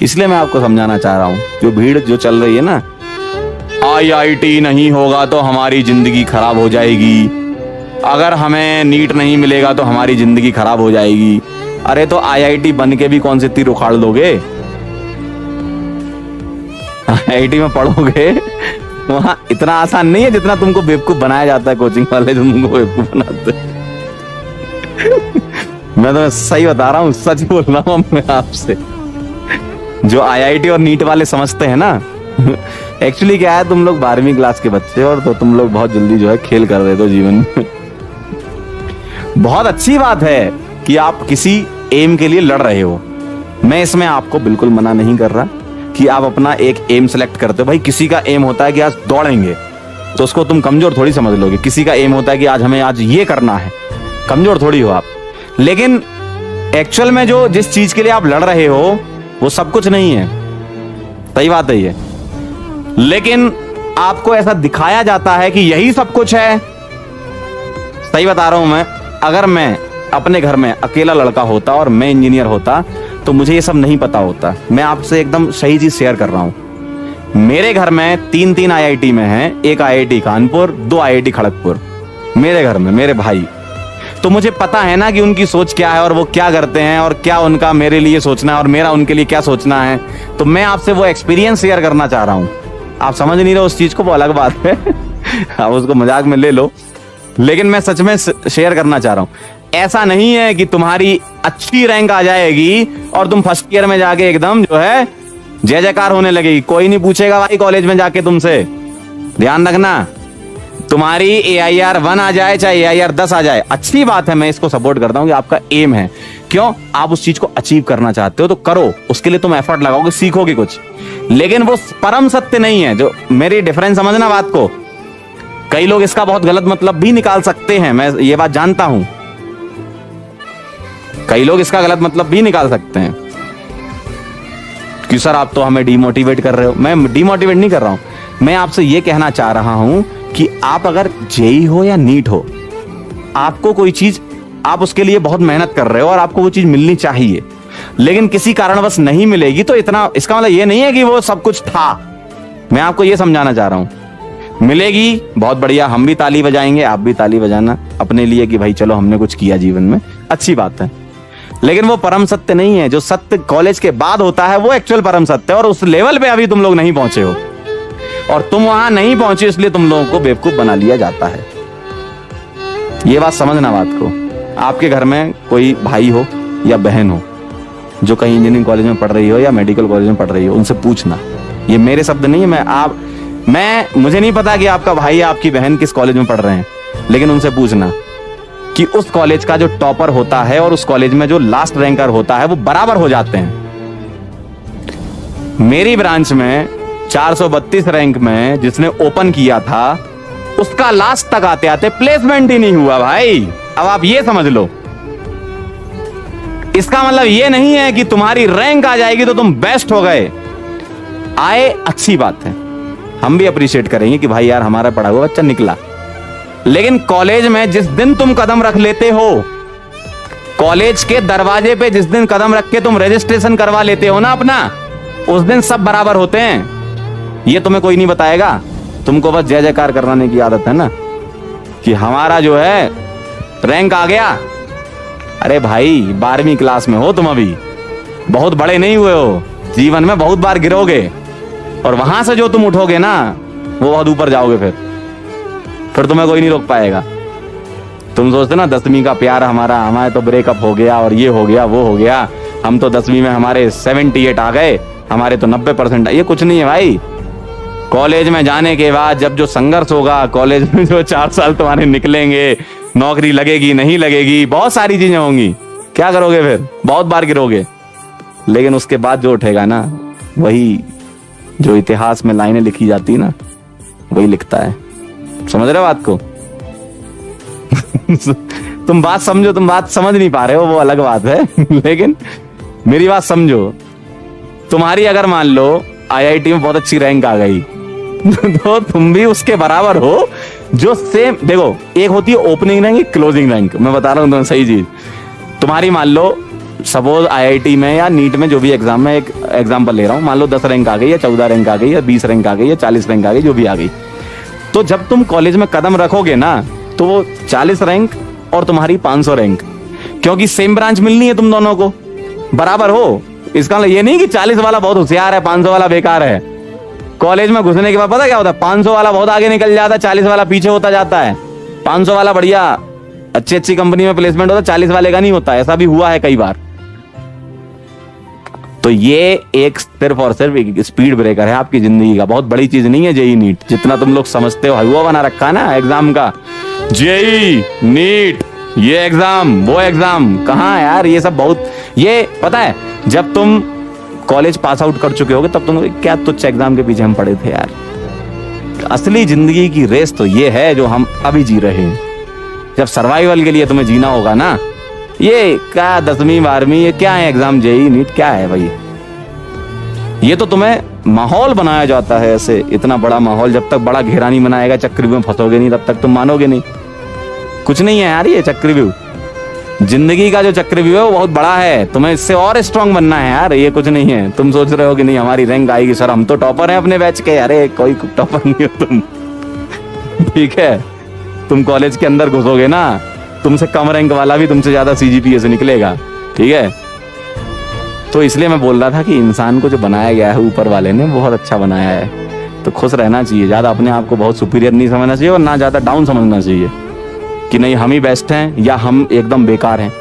इसलिए मैं आपको समझाना चाह रहा हूँ, जो भीड़ जो चल रही है ना, आईआईटी नहीं होगा तो हमारी जिंदगी खराब हो जाएगी, अगर हमें नीट नहीं मिलेगा तो हमारी जिंदगी खराब हो जाएगी। अरे तो आईआईटी बन के भी कौन से तीर उखाड़ लोगे? आईआईटी में पढ़ोगे वहां इतना आसान नहीं है जितना तुमको बेवकूफ बनाया जाता है कोचिंग वाले, जो तुमको बेवकूफ बनाते हैं। मैं तो सही बता रहा हूँ, सच बोल रहा हूँ मैं आपसे। जो आईआईटी और नीट वाले समझते हैं ना, एक्चुअली क्या है, तुम लोग 12वीं क्लास के बच्चे और तो तुम लोग बहुत जल्दी जो है खेल कर रहे हो जीवन में। बहुत अच्छी बात है कि आप किसी एम के लिए लड़ रहे हो, मैं इसमें आपको बिल्कुल मना नहीं कर रहा कि आप अपना एक एम सेलेक्ट करते हो। भाई किसी का एम होता है कि आज दौड़ेंगे, तो उसको तुम कमजोर थोड़ी समझ लोगे। किसी का एम होता है कि आज हमें आज ये करना है, कमजोर थोड़ी हो आप। लेकिन एक्चुअल में जो जिस चीज के लिए आप लड़ रहे हो वो सब कुछ नहीं है, सही बात है ये। लेकिन आपको ऐसा दिखाया जाता है कि यही सब कुछ है। सही बता रहा हूं मैं, अगर मैं अपने घर में अकेला लड़का होता और मैं इंजीनियर होता तो मुझे ये सब नहीं पता होता। मैं आपसे एकदम सही चीज शेयर कर रहा हूं। मेरे घर में 3 आईआईटी में हैं, एक आईआईटी कानपुर, 2 आईआईटी खड़गपुर मेरे घर में, मेरे भाई। तो मुझे पता है ना कि उनकी सोच क्या है और वो क्या करते हैं और क्या उनका मेरे लिए सोचना है और मेरा उनके लिए क्या सोचना है। तो मैं आपसे वो एक्सपीरियंस शेयर करना चाह रहा हूं। आप समझ नहीं रहे उस चीज को, वो अलग बात है। आप उसको मजाक में ले लो, लेकिन मैं सच में शेयर करना चाह रहा हूं। ऐसा नहीं है कि तुम्हारी अच्छी रैंक आ जाएगी और तुम फर्स्ट ईयर में जाके एकदम जो है जय जयकार होने लगेगी। कोई नहीं पूछेगा भाई कॉलेज में जाके तुमसे। ध्यान रखना, तुम्हारी AIR 1 आ जाए चाहे AIR 10 आ जाए, अच्छी बात है, मैं इसको सपोर्ट करता हूं कि आपका एम है। क्यों? आप उस चीज को अचीव करना चाहते हो तो करो, उसके लिए तुम एफर्ट लगाओगे, सीखोगे कुछ। लेकिन वो परम सत्य नहीं है। जो मेरी डिफरेंस समझना बात को, कई लोग इसका बहुत गलत मतलब भी निकाल सकते हैं, मैं ये बात जानता हूं। कई लोग इसका गलत मतलब भी निकाल सकते हैं कि सर आप तो हमें डिमोटिवेट कर रहे हो। मैं डिमोटिवेट नहीं कर रहा हूं, मैं आपसे ये कहना चाह रहा हूं कि आप अगर जेई हो या नीट हो, आपको कोई चीज, आप उसके लिए बहुत मेहनत कर रहे हो और आपको वो चीज मिलनी चाहिए, लेकिन किसी कारणवश नहीं मिलेगी तो इतना, इसका मतलब ये नहीं है कि वो सब कुछ था। मैं आपको ये समझाना चाह रहा हूं, मिलेगी बहुत बढ़िया, हम भी ताली बजाएंगे, आप भी ताली बजाना अपने लिए कि भाई चलो हमने कुछ किया जीवन में, अच्छी बात है। लेकिन वो परम सत्य नहीं है। जो सत्य कॉलेज के बाद होता है वो एक्चुअल परम सत्य है, और उस लेवल पे अभी तुम लोग नहीं पहुंचे हो, और तुम वहां नहीं पहुंचे इसलिए तुम लोगों को बेवकूफ बना लिया जाता है। ये बात समझना बात को। आपके घर में कोई भाई हो या बहन हो जो कहीं इंजीनियरिंग कॉलेज में पढ़ रही हो या मेडिकल कॉलेज में पढ़ रही हो, उनसे पूछना। ये मेरे शब्द नहीं है, मुझे नहीं पता कि आपका भाई या आपकी बहन किस कॉलेज में पढ़ रहे हैं, लेकिन उनसे पूछना कि उस कॉलेज का जो टॉपर होता है और उस कॉलेज में जो लास्ट रैंकर होता है वो बराबर हो जाते हैं। मेरी ब्रांच में 432 रैंक में जिसने ओपन किया था, उसका लास्ट तक आते आते प्लेसमेंट ही नहीं हुआ भाई। अब आप ये समझ लो, इसका मतलब ये नहीं है कि तुम्हारी रैंक आ जाएगी तो तुम बेस्ट हो गए। आए, अच्छी बात है, हम भी अप्रिशिएट करेंगे कि भाई यार हमारा पढ़ा हुआ बच्चा निकला। लेकिन कॉलेज में जिस दिन तुम कदम रख लेते हो, कॉलेज के दरवाजे पे जिस दिन कदम रख के तुम रजिस्ट्रेशन करवा लेते हो ना अपना, उस दिन सब बराबर होते हैं। ये तुम्हें कोई नहीं बताएगा, तुमको बस जय जयकार कराने की आदत है ना कि हमारा जो है रैंक आ गया। अरे भाई 12वीं क्लास में हो तुम, अभी बहुत बड़े नहीं हुए हो, जीवन में बहुत बार गिरोगे और वहां से जो तुम उठोगे ना वो बहुत ऊपर जाओगे। फिर तुम्हें कोई नहीं रोक पाएगा। तुम सोचते ना 10वीं का प्यार हमारे तो ब्रेकअप हो गया और ये हो गया वो हो गया, हम तो 10वीं में हमारे 78 आ गए, हमारे तो 90%। ये कुछ नहीं है भाई। कॉलेज में जाने के बाद जब जो संघर्ष होगा, कॉलेज में जो 4 साल तुम्हारे निकलेंगे, नौकरी लगेगी नहीं लगेगी, बहुत सारी चीजें होंगी, क्या करोगे फिर? बहुत बार गिरोगे, लेकिन उसके बाद जो उठेगा ना, वही जो इतिहास में लाइनें लिखी जाती ना, वही लिखता है। समझ रहे हो बात को? तुम बात समझो, तुम बात समझ नहीं पा रहे हो वो अलग बात है, लेकिन मेरी बात समझो। तुम्हारी अगर मान लो आईआईटी में बहुत अच्छी रैंक आ गई तो तुम भी उसके बराबर हो जो सेम, देखो एक होती है ओपनिंग रैंक, एक क्लोजिंग रैंक। मैं बता रहा हूं तुम्हें सही चीज। तुम्हारी मान लो सपोज आईआईटी में या नीट में जो भी एग्जाम में, एक एग्जाम्पल ले रहा हूँ, मान लो 10 रैंक आ गई या 14 रैंक आ गई या 20 रैंक आ गई या 40 रैंक आ गई, जो भी आ गई, तो जब तुम कॉलेज में कदम रखोगे ना, तो वो 40 रैंक और तुम्हारी 500 रैंक, क्योंकि सेम ब्रांच मिलनी है तुम दोनों को, बराबर हो। इसका मतलब ये नहीं कि 40 वाला बहुत होशियार है, 500 वाला बेकार है। कॉलेज में घुसने के बाद पता क्या होता है, 500 वाला बहुत आगे निकल जाता है, 40 वाला पीछे होता जाता है। 500 वाला बढ़िया अच्छी अच्छी कंपनी में प्लेसमेंट होता, 40 वाले का नहीं होता। ऐसा भी हुआ है कई बार। तो ये एक सिर्फ और सिर्फ एक स्पीड ब्रेकर है आपकी जिंदगी का, बहुत बड़ी चीज नहीं है जेई नीट, जितना तुम लोग समझते हो। हलवा बना रखा है ना एग्जाम का, जेई नीट, ये एग्जाम वो एग्जाम, कहाँ यार ये सब बहुत, ये पता है जब तुम कॉलेज पास आउट कर चुके होगे तब तुम क्या तुच्छ एग्जाम के पीछे हम पड़े थे यार। असली जिंदगी की रेस तो ये है जो हम अभी जी रहे हैं। जब सर्वाइवल के लिए तुम्हें जीना होगा ना, ये क्या 10वीं 12वीं ये क्या है एग्जाम, जेई नीट क्या है भाई। ये तो तुम्हें माहौल बनाया जाता है ऐसे, इतना बड़ा माहौल। जब तक बड़ा घेरा नहीं बनाएगा, चक्रव्यूह में फंसोगे नहीं, तब तक तुम मानोगे नहीं। कुछ नहीं है यार ये चक्रव्यूह, जिंदगी का जो चक्रव्यूह है वो बहुत बड़ा है। तुम्हें इससे और स्ट्रांग बनना है यार, ये कुछ नहीं है। तुम सोच रहे हो कि नहीं हमारी रैंक आएगी सर, हम तो टॉपर हैं अपने बैच के। अरे कोई टॉपर नहीं हो तुम, ठीक है। तुम कॉलेज के अंदर घुसोगे ना, तुमसे कम रैंक वाला भी तुमसे ज्यादा सीजीपीए से निकलेगा, ठीक है। तो इसलिए मैं बोल रहा था कि इंसान को जो बनाया गया है ऊपर वाले ने, बहुत अच्छा बनाया है। तो खुश रहना चाहिए, ज्यादा अपने आप को बहुत सुपीरियर नहीं समझना चाहिए और ना ज्यादा डाउन समझना चाहिए कि नहीं हम ही बेस्ट हैं या हम एकदम बेकार हैं।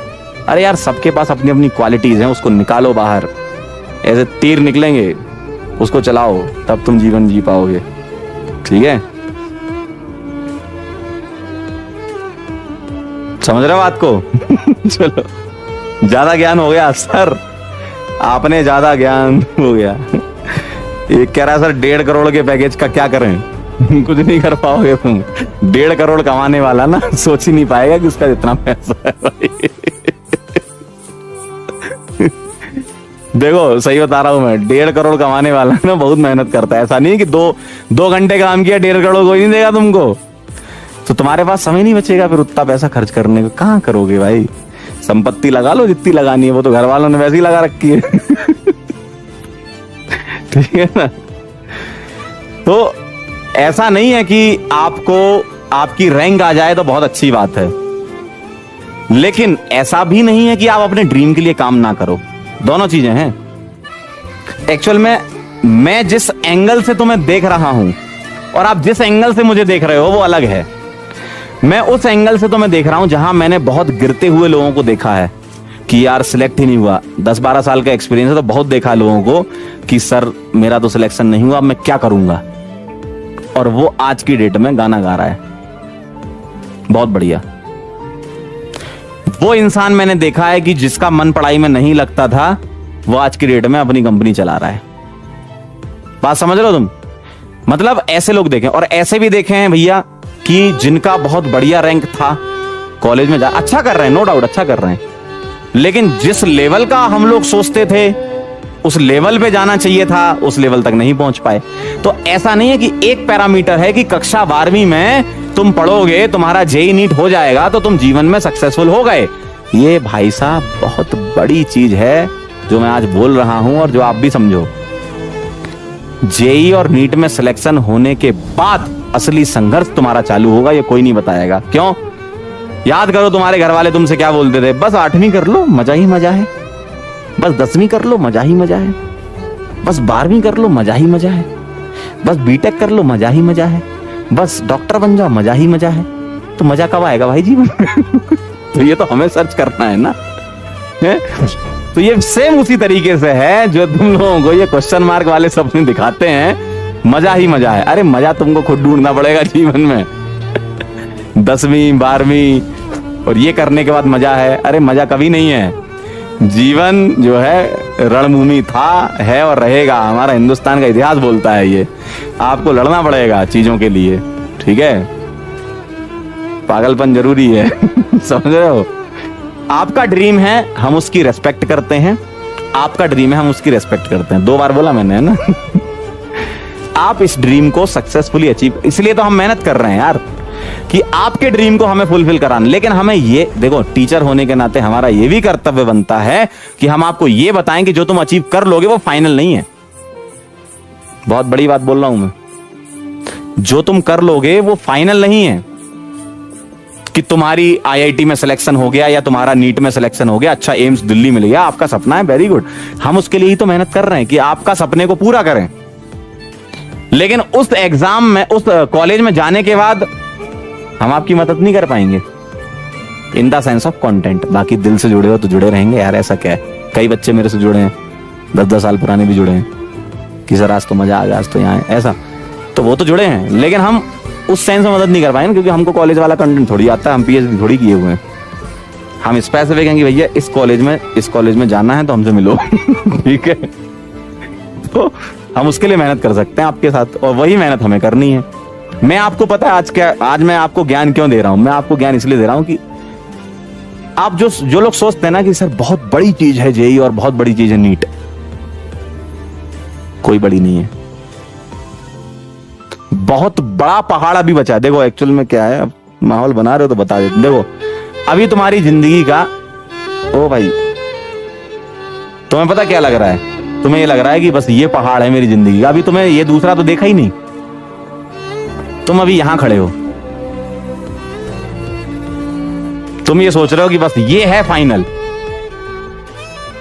अरे यार सबके पास अपनी अपनी क्वालिटीज हैं, उसको निकालो बाहर। ऐसे तीर निकलेंगे, उसको चलाओ, तब तुम जीवन जी पाओगे, ठीक है। समझ रहे हो बात को? चलो ज्यादा ज्ञान हो गया सर, आपने ज्यादा ज्ञान हो गया। एक कह रहा है सर 1.5 करोड़ के पैकेज का क्या करें? कुछ नहीं कर पाओगे तुम। 1.5 करोड़ कमाने वाला ना सोच ही नहीं पाएगा कि उसका इतना पैसा है भाई। देखो सही बता रहा हूं मैं, 1.5 करोड़ कमाने वाला ना बहुत मेहनत करता है। ऐसा नहीं कि दो घंटे काम किया 1.5 करोड़ कोई नहीं देगा तुमको। तो तुम्हारे पास समय नहीं बचेगा फिर उतना पैसा खर्च करने को, कहाँ करोगे भाई। संपत्ति लगा लो जितनी लगानी है, वो तो घर वालों ने वैसे ही लगा रखी है। ठीक है ना। तो ऐसा नहीं है कि आपको आपकी रैंक आ जाए तो बहुत अच्छी बात है, लेकिन ऐसा भी नहीं है कि आप अपने ड्रीम के लिए काम ना करो। दोनों चीजें हैं। एक्चुअल में मैं जिस एंगल से तुम्हें देख रहा हूं और आप जिस एंगल से मुझे देख रहे हो वो अलग है। मैं उस एंगल से तुम्हें देख रहा हूं जहां मैंने बहुत गिरते हुए लोगों को देखा है कि यार सिलेक्ट ही नहीं हुआ। 10-12 साल का एक्सपीरियंस है तो बहुत देखा लोगों को कि सर मेरा तो सिलेक्शन नहीं हुआ, मैं क्या करूंगा। और वो आज की डेट में गाना गा रहा है, बहुत बढ़िया। वो इंसान मैंने देखा है कि जिसका मन पढ़ाई में नहीं लगता था, वो आज की डेट में अपनी कंपनी चला रहा है। बात समझ रहे हो तुम? मतलब ऐसे लोग देखे और ऐसे भी देखे हैं भैया कि जिनका बहुत बढ़िया रैंक था, कॉलेज में जा अच्छा कर रहे हैं, नो डाउट अच्छा कर रहे हैं, लेकिन जिस लेवल का हम लोग सोचते थे उस लेवल पे जाना चाहिए था, उस लेवल तक नहीं पहुंच पाए। तो ऐसा नहीं है कि एक पैरामीटर है कि कक्षा 12वीं में तुम पढ़ोगे, तुम्हारा जेई नीट हो जाएगा तो तुम जीवन में सक्सेसफुल हो गए। ये भाई साहब बहुत बड़ी चीज है जो मैं आज बोल रहा हूं और जो आप भी समझो। जेई और नीट में सिलेक्शन होने के बाद असली संघर्ष तुम्हारा चालू होगा, ये कोई नहीं बताएगा। क्यों? याद करो तुम्हारे घर वाले तुमसे क्या बोलते थे, बस 8वीं कर लो मजा ही मजा है, बस 10वीं कर लो मजा ही मजा है, बस 12वीं कर लो मजा ही मजा है, बस बीटेक कर लो मजा ही मजा है, बस डॉक्टर बन जाओ मजा ही मजा है। तो मजा कब आएगा भाई जीवन में? तो ये तो हमें सर्च करना है ना। है? तो ये सेम उसी तरीके से है जो तुम लोगों को ये क्वेश्चन मार्क वाले सपने दिखाते हैं, मजा ही मजा है। अरे मजा तुमको खुद ढूंढना पड़ेगा जीवन में। 10वीं 12वीं और ये करने के बाद मजा है, अरे मजा कभी नहीं है। जीवन जो है रणभूमि था, है और रहेगा। हमारा हिंदुस्तान का इतिहास बोलता है ये। आपको लड़ना पड़ेगा चीजों के लिए, ठीक है। पागलपन जरूरी है। समझ रहे हो? आपका ड्रीम है, हम उसकी रेस्पेक्ट करते हैं। आपका ड्रीम है, हम उसकी रेस्पेक्ट करते हैं। 2 बार बोला मैंने, है ना। आप इस ड्रीम को सक्सेसफुली अचीव, इसलिए तो हम मेहनत कर रहे हैं यार। कि आपके ड्रीम को हमें फुलफिल कराना। लेकिन हमें ये देखो, टीचर होने के नाते हमारा ये भी कर्तव्य बनता है कि हम आपको ये बताएं कि जो तुम अचीव कर लोगे वो फाइनल नहीं है। बहुत बड़ी बात बोल रहा हूं मैं, जो तुम कर लोगे वो फाइनल नहीं है कि तुम्हारी आईआईटी में सिलेक्शन हो गया या तुम्हारा नीट में सिलेक्शन हो गया, अच्छा एम्स दिल्ली मिल गया, आपका सपना है, वेरी गुड। हम उसके लिए ही तो मेहनत कर रहे हैं कि आपका सपने को पूरा करें। लेकिन उस एग्जाम में, उस कॉलेज में जाने के बाद हम आपकी मदद नहीं कर पाएंगे in the sense of content. बाकी दिल से जुड़े हो तो जुड़े रहेंगे यार, ऐसा क्या है। कई बच्चे मेरे से जुड़े हैं, 10-10 साल पुराने भी जुड़े हैं कि सर आज तो मजा आ गया, आज तो यहाँ है, ऐसा तो वो तो जुड़े हैं। लेकिन हम उस सेंस में मदद नहीं कर पाएंगे क्योंकि हमको कॉलेज वाला कंटेंट थोड़ी आता है, हम पीएचडी थोड़ी किए हुए हैं। हम स्पेसिफिक हैं कि भैया इस कॉलेज में जाना है तो हमसे मिलो ठीक है, तो हम उसके लिए मेहनत कर सकते हैं आपके साथ, और वही मेहनत हमें करनी है। मैं आपको पता है आज मैं आपको ज्ञान क्यों दे रहा हूं। मैं आपको ज्ञान इसलिए दे रहा हूं कि आप जो लोग सोचते हैं ना कि सर बहुत बड़ी चीज है जेई और बहुत बड़ी चीज है नीट, कोई बड़ी नहीं है। बहुत बड़ा पहाड़ अभी बचा है। देखो एक्चुअल में क्या है, अब माहौल बना रहे हो तो बता देते। देखो अभी तुम्हारी जिंदगी का, ओ भाई तुम्हें पता क्या लग रहा है, तुम्हें ये लग रहा है कि बस ये पहाड़ है मेरी जिंदगी का। अभी तुम्हें ये दूसरा तो देखा ही नहीं, तुम अभी यहां खड़े हो, तुम ये सोच रहे हो कि बस ये है फाइनल।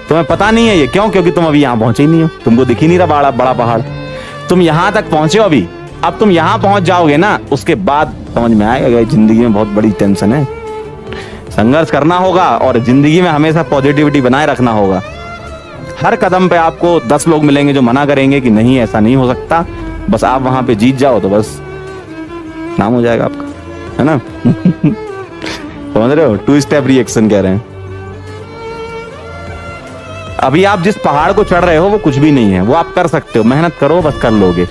तुम्हें पता नहीं है ये क्यों, क्योंकि तुम अभी यहां पहुंचे ही नहीं हो, तुमको दिख ही नहीं रहा बड़ा पहाड़। तुम यहां तक पहुंचे हो अभी, अब तुम यहां पहुंच जाओगे ना, उसके बाद समझ में आएगा कि जिंदगी में बहुत बड़ी टेंशन है। संघर्ष करना होगा और जिंदगी में हमेशा पॉजिटिविटी बनाए रखना होगा। हर कदम पे आपको 10 लोग मिलेंगे जो मना करेंगे कि नहीं ऐसा नहीं हो सकता, बस आप वहां पे जीत जाओ तो बस नाम हो जाएगा आपका, है ना समझ रहे हो, 2 स्टेप रिएक्शन कह रहे हैं। अभी आप जिस पहाड़ को चढ़ रहे हो वो कुछ भी नहीं है, वो आप कर सकते हो, मेहनत करो बस कर लोगे।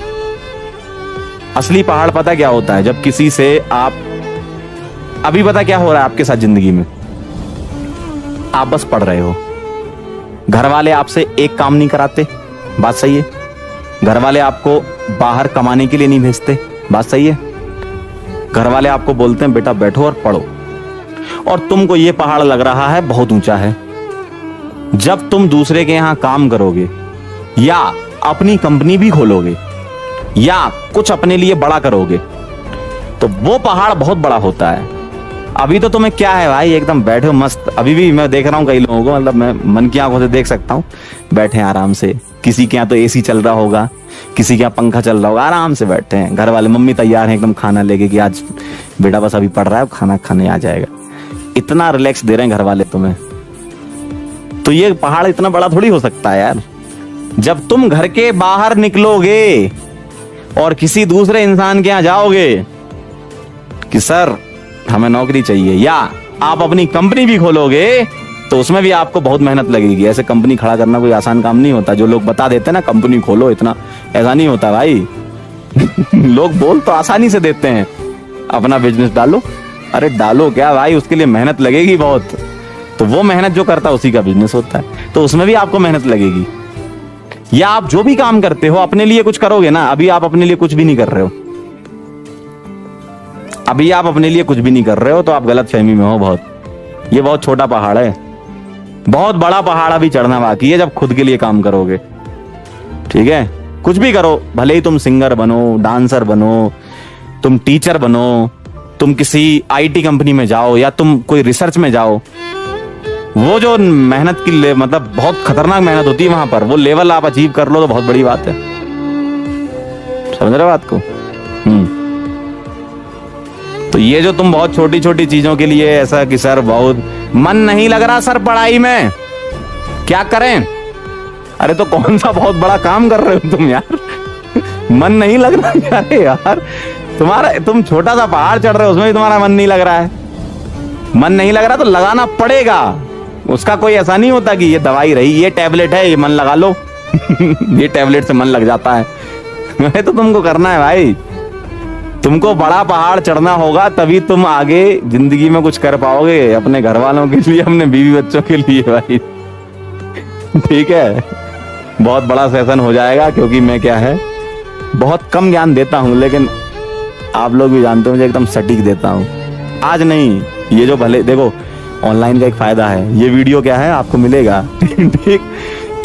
असली पहाड़ पता क्या होता है, जब किसी से आप, अभी पता क्या हो रहा है आपके साथ जिंदगी में, आप बस पढ़ रहे हो, घर वाले आपसे एक काम नहीं कराते, बात सही है। घर वाले आपको बाहर कमाने के लिए नहीं भेजते, बात सही है। घर वाले आपको बोलते हैं बेटा बैठो और पढ़ो, और तुमको ये पहाड़ लग रहा है बहुत ऊंचा है। जब तुम दूसरे के यहां काम करोगे या अपनी कंपनी भी खोलोगे या कुछ अपने लिए बड़ा करोगे तो वो पहाड़ बहुत बड़ा होता है। अभी तो तुम्हें क्या है भाई, एकदम बैठे हो मस्त। अभी भी मैं देख रहा हूँ कई लोगों को, मतलब मैं मन की आंखों से देख सकता हूँ, बैठे हैं आराम से। किसी के यहाँ तो एसी चल रहा होगा, किसी के यहाँ पंखा चल रहा होगा, आराम से बैठे हैं। घर वाले मम्मी तैयार हैं एकदम खाना लेके कि आज बेटा बस अभी पढ़ रहा है, खाना खाने आ जाएगा। इतना रिलैक्स दे रहे हैं घर वाले तुम्हें। तो ये पहाड़ इतना बड़ा थोड़ी हो सकता है यार। जब तुम घर के बाहर निकलोगे और किसी दूसरे इंसान के यहाँ जाओगे कि सर हमें नौकरी चाहिए, या आप अपनी कंपनी भी खोलोगे तो उसमें भी आपको बहुत मेहनत लगेगी। ऐसे कंपनी खड़ा करना कोई आसान काम नहीं होता। जो लोग बता देते हैं ना कंपनी खोलो, इतना ऐसा नहीं होता भाई लोग बोल तो आसानी से देते हैं अपना बिजनेस डालो, अरे डालो क्या भाई, उसके लिए मेहनत लगेगी बहुत। तो वो मेहनत जो करता है उसी का बिजनेस होता है, तो उसमें भी आपको मेहनत लगेगी। या आप जो भी काम करते हो अपने लिए कुछ करोगे ना, अभी आप अपने लिए कुछ भी नहीं कर रहे हो, अभी आप अपने लिए कुछ भी नहीं कर रहे हो, तो आप गलत फहमी में हो बहुत। ये बहुत छोटा पहाड़ है, बहुत बड़ा पहाड़ अभी चढ़ना बाकी है जब खुद के लिए काम करोगे। ठीक है, कुछ भी करो, भले ही तुम सिंगर बनो, डांसर बनो, तुम टीचर बनो, तुम किसी आईटी कंपनी में जाओ या तुम कोई रिसर्च में जाओ, वो जो मेहनत की मतलब बहुत खतरनाक मेहनत होती है वहां पर, वो लेवल आप अचीव कर लो तो बहुत बड़ी बात है। समझ रहे हो बात को? तो ये जो तुम बहुत छोटी छोटी चीजों के लिए ऐसा कि सर बहुत मन नहीं लग रहा सर पढ़ाई में, क्या करें? अरे तो कौन सा बहुत बड़ा काम कर रहे हो तुम यार मन नहीं लग रहा? अरे यार तुम छोटा सा पहाड़ चढ़ रहे हो, उसमें भी तुम्हारा मन नहीं लग रहा है। मन नहीं लग रहा तो लगाना पड़ेगा, उसका कोई ऐसा नहीं होता कि ये दवाई रही, ये टैबलेट है, ये मन लगा लो ये टैबलेट से मन लग जाता है मैं तो तुमको करना है भाई, तुमको बड़ा पहाड़ चढ़ना होगा तभी तुम आगे जिंदगी में कुछ कर पाओगे, अपने घर वालों के लिए, अपने बीवी बच्चों के लिए भाई ठीक है। बहुत बड़ा सेशन हो जाएगा क्योंकि मैं क्या है बहुत कम ज्ञान देता हूं, लेकिन आप लोग भी जानते हो मुझे एकदम सटीक देता हूँ। आज नहीं, ये जो भले देखो ऑनलाइन का एक फायदा है, ये वीडियो क्या है आपको मिलेगा ठीक,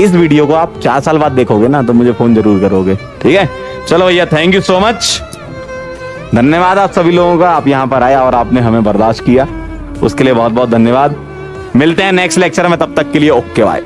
इस वीडियो को आप 4 साल बाद देखोगे ना तो मुझे फोन जरूर करोगे, ठीक है। चलो भैया, थैंक यू सो मच, धन्यवाद आप सभी लोगों का, आप यहाँ पर आए और आपने हमें बर्दाश्त किया, उसके लिए बहुत बहुत धन्यवाद। मिलते हैं नेक्स्ट लेक्चर में, तब तक के लिए ओके बाय।